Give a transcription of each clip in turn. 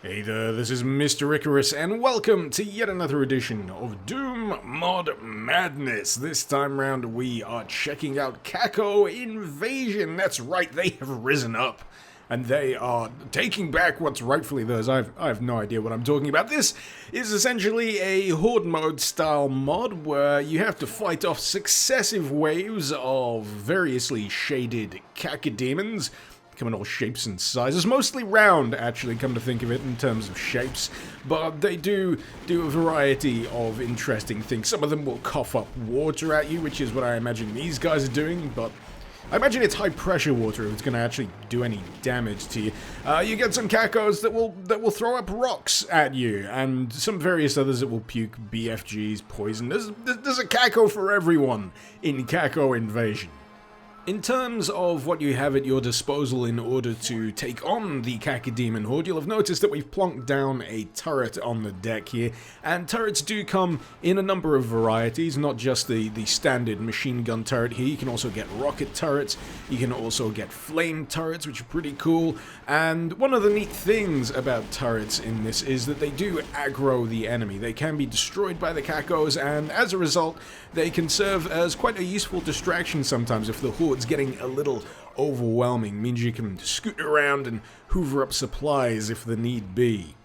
Hey there, this is Mr. Icarus, and welcome to yet another edition of Doom Mod Madness. This time round, we are checking out Caco Invasion. That's right, they have risen up, and they are taking back what's rightfully theirs. I have no idea what I'm talking about. This is essentially a Horde mode style mod where you have to fight off successive waves of variously shaded Cacodemons. Come in all shapes and sizes, mostly round, actually, come to think of it, in terms of shapes, but they do a variety of interesting things. Some of them will cough up water at you, which is what I imagine these guys are doing, but I imagine it's high pressure water if it's going to actually do any damage to you. You get some Cacos that will throw up rocks at you, and some various others that will puke BFGs, poison. There's a Caco for everyone in Caco Invasion. In terms of what you have at your disposal in order to take on the Cacodemon Horde, you'll have noticed that we've plonked down a turret on the deck here, and turrets do come in a number of varieties, not just the standard machine gun turret here. You can also get rocket turrets, you can also get flame turrets, which are pretty cool, and one of the neat things about turrets in this is that they do aggro the enemy. They can be destroyed by the Cacos, and as a result, they can serve as quite a useful distraction sometimes if the Horde getting a little overwhelming. Means you can scoot around and hoover up supplies if the need be.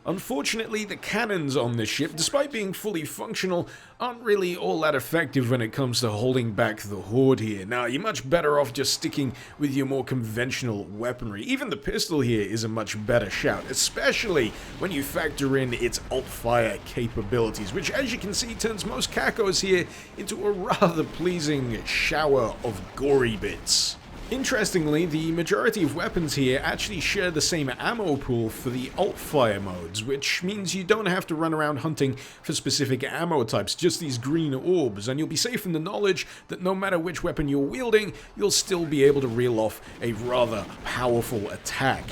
Unfortunately, the cannons on this ship, despite being fully functional, aren't really all that effective when it comes to holding back the Horde here. Now, you're much better off just sticking with your more conventional weaponry. Even the pistol here is a much better shout, especially when you factor in its alt-fire capabilities, which, as you can see, turns most Cacos here into a rather pleasing shower of gory bits. Interestingly, the majority of weapons here actually share the same ammo pool for the alt-fire modes, which means you don't have to run around hunting for specific ammo types, just these green orbs, and you'll be safe in the knowledge that no matter which weapon you're wielding, you'll still be able to reel off a rather powerful attack.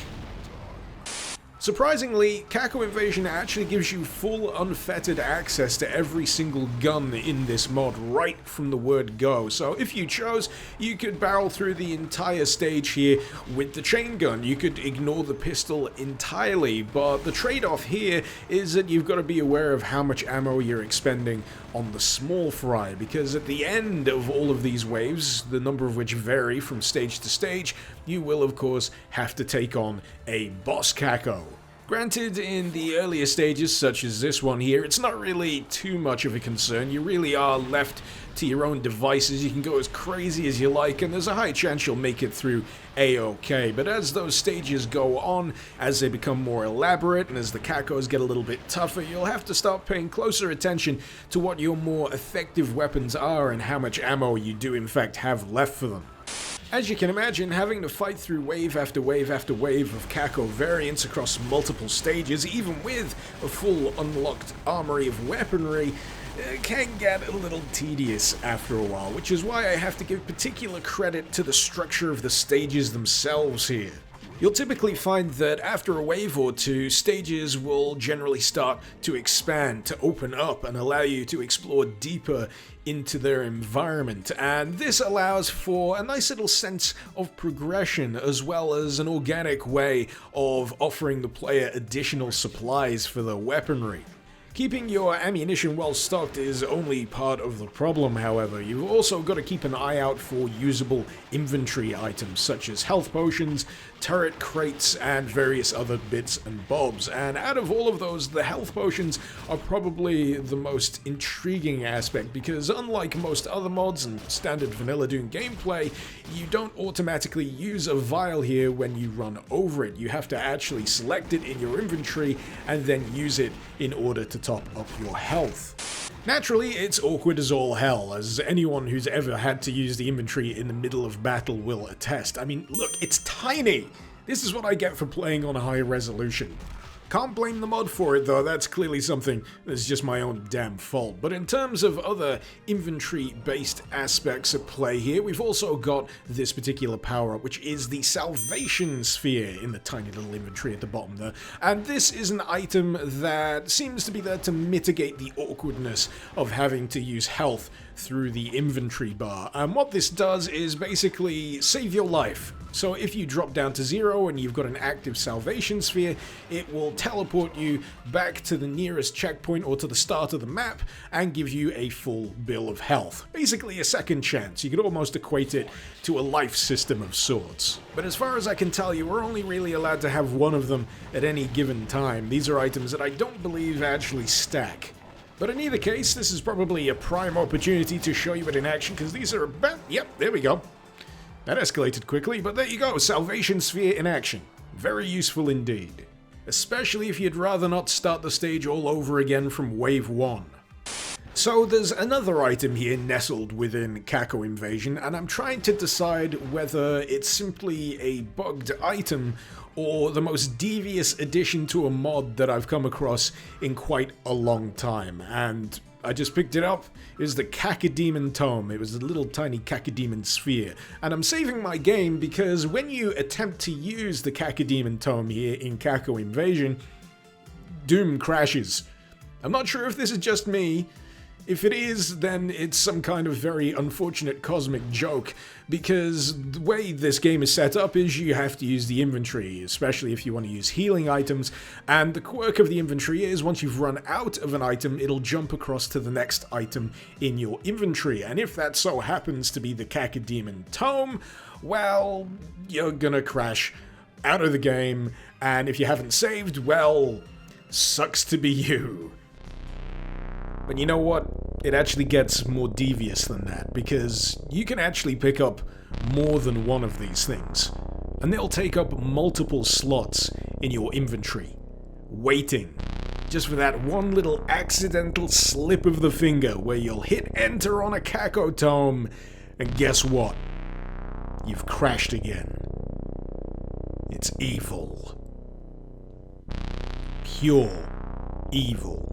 Surprisingly, Caco Invasion actually gives you full unfettered access to every single gun in this mod right from the word go. So if you chose, you could barrel through the entire stage here with the chain gun. You could ignore the pistol entirely, but the trade-off here is that you've got to be aware of how much ammo you're expending on the small fry, because at the end of all of these waves, the number of which vary from stage to stage, you will of course have to take on a boss Caco. Granted, in the earlier stages, such as this one here, it's not really too much of a concern. You really are left to your own devices. You can go as crazy as you like, and there's a high chance you'll make it through A-OK. But as those stages go on, as they become more elaborate, and as the Cacos get a little bit tougher, you'll have to start paying closer attention to what your more effective weapons are and how much ammo you do in fact have left for them. As you can imagine, having to fight through wave after wave after wave of Caco variants across multiple stages, even with a full unlocked armory of weaponry, can get a little tedious after a while, which is why I have to give particular credit to the structure of the stages themselves here. You'll typically find that after a wave or two, stages will generally start to expand, to open up, and allow you to explore deeper into their environment, and this allows for a nice little sense of progression, as well as an organic way of offering the player additional supplies for their weaponry. Keeping your ammunition well stocked is only part of the problem, however. You've also got to keep an eye out for usable inventory items such as health potions, turret crates, and various other bits and bobs. And out of all of those, the health potions are probably the most intriguing aspect, because unlike most other mods and standard vanilla Doom gameplay, you don't automatically use a vial here when you run over it. You have to actually select it in your inventory and then use it in order to top up your health. Naturally, it's awkward as all hell, as anyone who's ever had to use the inventory in the middle of battle will attest. I mean, look, it's tiny! This is what I get for playing on a high resolution. Can't blame the mod for it though, that's clearly something that's just my own damn fault. But in terms of other inventory-based aspects at play here, we've also got this particular power-up, which is the Salvation Sphere in the tiny little inventory at the bottom there. And this is an item that seems to be there to mitigate the awkwardness of having to use health through the inventory bar. And what this does is basically save your life. So if you drop down to 0 and you've got an active salvation sphere, it will teleport you back to the nearest checkpoint or to the start of the map and give you a full bill of health. Basically a second chance. You could almost equate it to a life system of sorts. But as far as I can tell you, we're only really allowed to have one of them at any given time. These are items that I don't believe actually stack. But in either case, this is probably a prime opportunity to show you it in action, because these are about... Yep, there we go. That escalated quickly, but there you go, Salvation Sphere in action. Very useful indeed. Especially if you'd rather not start the stage all over again from wave 1. So there's another item here nestled within Caco Invasion, and I'm trying to decide whether it's simply a bugged item or the most devious addition to a mod that I've come across in quite a long time. And I just picked it up. It was the Cacodemon tome. It was a little tiny Cacodemon sphere. And I'm saving my game because when you attempt to use the Cacodemon tome here in Caco Invasion, Doom crashes. I'm not sure if this is just me. If it is, then it's some kind of very unfortunate cosmic joke, because the way this game is set up is you have to use the inventory, especially if you want to use healing items, and the quirk of the inventory is once you've run out of an item, it'll jump across to the next item in your inventory, and if that so happens to be the Cacodemon tome, well, you're gonna crash out of the game, and if you haven't saved, well, sucks to be you. But you know what? It actually gets more devious than that, because you can actually pick up more than one of these things, and they'll take up multiple slots in your inventory, waiting just for that one little accidental slip of the finger where you'll hit enter on a Caco tome, and guess what? You've crashed again. It's evil. Pure evil.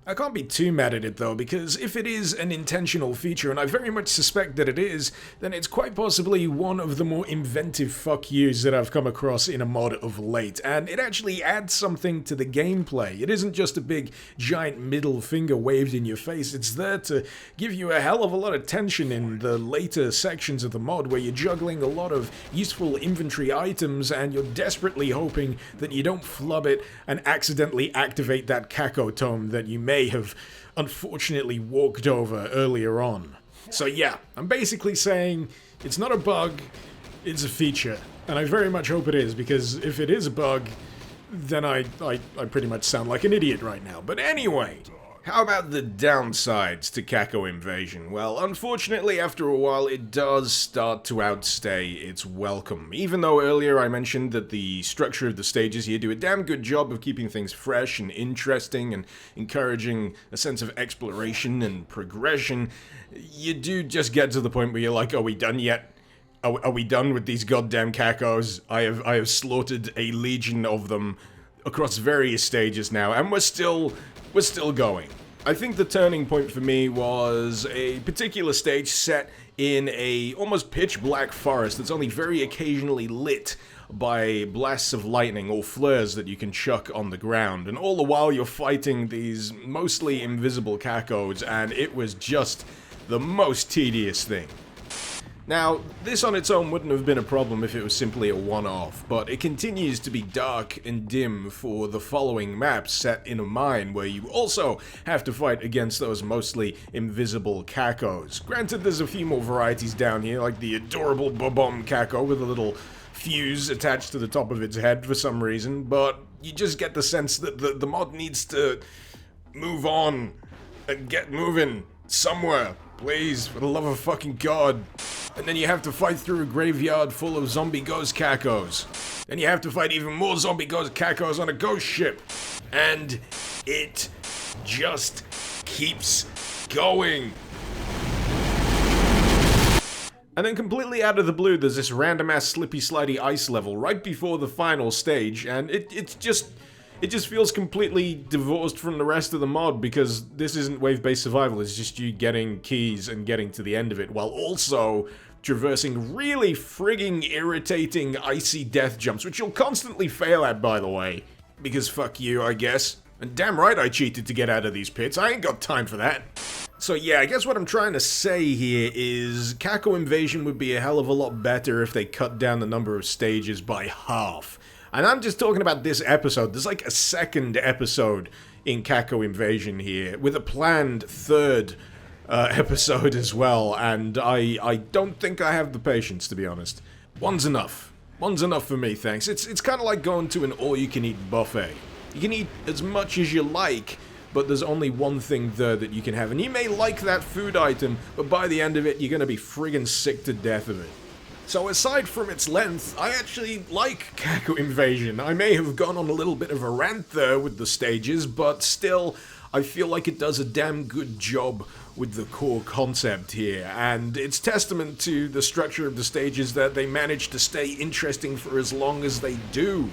I can't be too mad at it though, because if it is an intentional feature, and I very much suspect that it is, then it's quite possibly one of the more inventive fuck yous that I've come across in a mod of late, and it actually adds something to the gameplay. It isn't just a big giant middle finger waved in your face, it's there to give you a hell of a lot of tension in the later sections of the mod where you're juggling a lot of useful inventory items and you're desperately hoping that you don't flub it and accidentally activate that Caco tome that you may have unfortunately walked over earlier on. So yeah, I'm basically saying it's not a bug, it's a feature. And I very much hope it is, because if it is a bug, then I pretty much sound like an idiot right now. But anyway, how about the downsides to Caco Invasion? Well, unfortunately, after a while, it does start to outstay its welcome. Even though earlier I mentioned that the structure of the stages here do a damn good job of keeping things fresh and interesting and encouraging a sense of exploration and progression, you do just get to the point where you're like, are we done yet? Are we done with these goddamn Cacos? I have slaughtered a legion of them across various stages now, and we're still going. I think the turning point for me was a particular stage set in a almost pitch black forest that's only very occasionally lit by blasts of lightning or flares that you can chuck on the ground, and all the while you're fighting these mostly invisible Cacos, and it was just the most tedious thing. Now, this on its own wouldn't have been a problem if it was simply a one-off, but it continues to be dark and dim for the following maps set in a mine where you also have to fight against those mostly invisible Cacos. Granted, there's a few more varieties down here, like the adorable Bobom Caco with a little fuse attached to the top of its head for some reason, but you just get the sense that the mod needs to move on and get moving somewhere. Please, for the love of fucking God. And then you have to fight through a graveyard full of zombie ghost Cacos. Then you have to fight even more zombie ghost Cacos on a ghost ship. And it just keeps going. And then completely out of the blue, there's this random-ass slippy-slidey ice level right before the final stage, and it just feels completely divorced from the rest of the mod, because this isn't wave-based survival, it's just you getting keys and getting to the end of it, while also traversing really frigging irritating icy death jumps, which you'll constantly fail at, by the way. Because fuck you, I guess. And damn right I cheated to get out of these pits, I ain't got time for that. So yeah, I guess what I'm trying to say here is Caco Invasion would be a hell of a lot better if they cut down the number of stages by half. And I'm just talking about this episode. There's like a second episode in Caco Invasion here, with a planned third episode as well, and I don't think I have the patience, to be honest. One's enough. One's enough for me, thanks. It's kind of like going to an all-you-can-eat buffet. You can eat as much as you like, but there's only one thing there that you can have, and you may like that food item, but by the end of it, you're gonna be friggin' sick to death of it. So aside from its length, I actually like Caco Invasion. I may have gone on a little bit of a rant there with the stages, but still, I feel like it does a damn good job with the core concept here, and it's testament to the structure of the stages that they manage to stay interesting for as long as they do.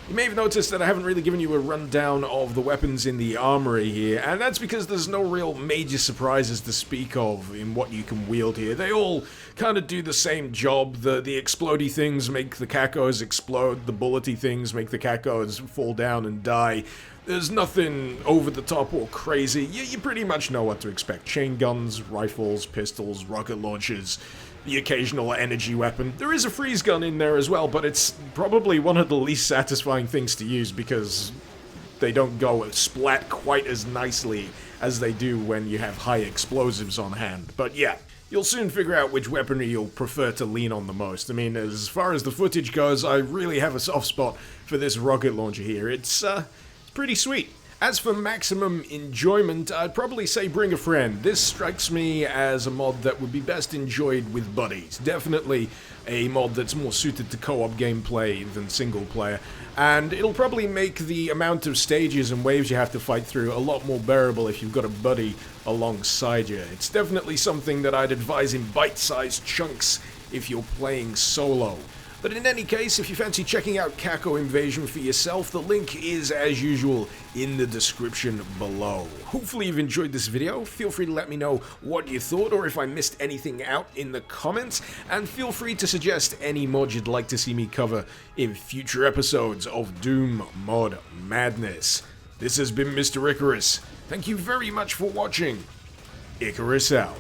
You may have noticed that I haven't really given you a rundown of the weapons in the armory here, and that's because there's no real major surprises to speak of in what you can wield here. They all kind of do the same job. The explodey things make the Cacos explode, the bullety things make the Cacos fall down and die. There's nothing over the top or crazy. You pretty much know what to expect. Chain guns, rifles, pistols, rocket launchers, the occasional energy weapon. There is a freeze gun in there as well, but it's probably one of the least satisfying things to use because they don't go splat quite as nicely as they do when you have high explosives on hand. But yeah, you'll soon figure out which weaponry you'll prefer to lean on the most. I mean, as far as the footage goes, I really have a soft spot for this rocket launcher here. It's pretty sweet. As for maximum enjoyment, I'd probably say bring a friend. This strikes me as a mod that would be best enjoyed with buddies. Definitely a mod that's more suited to co-op gameplay than single player, and it'll probably make the amount of stages and waves you have to fight through a lot more bearable if you've got a buddy alongside you. It's definitely something that I'd advise in bite-sized chunks if you're playing solo. But in any case, if you fancy checking out Caco Invasion for yourself, the link is, as usual, in the description below. Hopefully you've enjoyed this video. Feel free to let me know what you thought, or if I missed anything out in the comments, and feel free to suggest any mod you'd like to see me cover in future episodes of Doom Mod Madness. This has been Mr. Icarus. Thank you very much for watching. Icarus out.